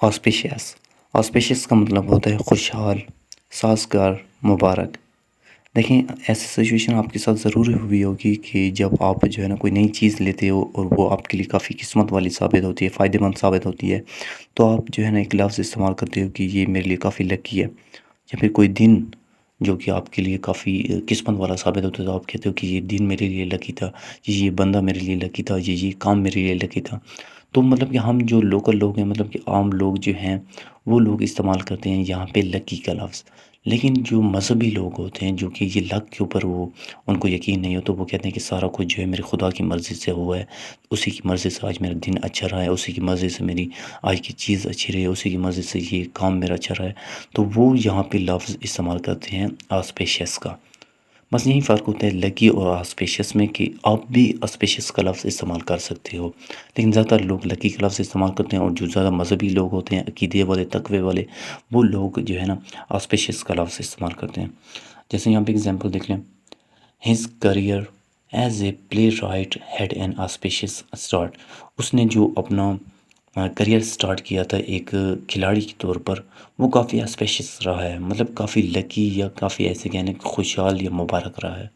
Auspices auspices کا مطلب ہوتا ہے خوشحال، سازگار، مبارک۔ دیکھیں، ایسی سچویشن آپ کے ساتھ ضرور ہوئی ہوگی کہ جب آپ جو ہے نا کوئی نئی چیز لیتے ہو اور وہ آپ کے لیے کافی قسمت والی ثابت ہوتی ہے، فائدہ مند ثابت ہوتی ہے، تو آپ جو ہے نا ایک لفظ استعمال کرتے ہو کہ یہ میرے لیے کافی لکی ہے۔ یا پھر کوئی دن جو کہ آپ کے لیے کافی قسمت والا ثابت ہوتا ہے، تو آپ کہتے ہو کہ یہ دن میرے لیے لکی تھا، یہ بندہ میرے لیے لکی تھا، یہ کام میرے لیے لکی تھا۔ تو مطلب کہ ہم جو لوکل لوگ ہیں، مطلب کہ عام لوگ جو ہیں، وہ لوگ استعمال کرتے ہیں یہاں پہ لکی کا لفظ۔ لیکن جو مذہبی لوگ ہوتے ہیں، جو کہ یہ لک کے اوپر ان کو یقین نہیں ہو، تو وہ کہتے ہیں کہ سارا کچھ جو ہے میرے خدا کی مرضی سے ہوا ہے، اسی کی مرضی سے آج میرا دن اچھا رہا ہے، اسی کی مرضی سے میری آج کی چیز اچھی رہی ہے، اسی کی مرضی سے یہ کام میرا اچھا رہا ہے۔ تو وہ یہاں پہ لفظ استعمال کرتے ہیں آسپیشیس کا۔ بس یہی فرق ہوتا ہے لکی اور آسپیشیس میں، کہ آپ بھی آسپیشیس کا لفظ استعمال کر سکتے ہو، لیکن زیادہ تر لوگ لکی کا لفظ استعمال کرتے ہیں، اور جو زیادہ مذہبی لوگ ہوتے ہیں، عقیدے والے، تقوی والے، وہ لوگ جو ہے نا آسپیشیس کا لفظ استعمال کرتے ہیں۔ جیسے یہاں پہ اگزامپل دیکھ لیں، his career as a playwright had an auspicious start. اس نے جو اپنا کریئر سٹارٹ کیا تھا ایک کھلاڑی کے طور پر، وہ کافی آسپیشیس رہا ہے، مطلب کافی لکی، یا کافی ایسے کہنے خوشحال یا مبارک رہا ہے۔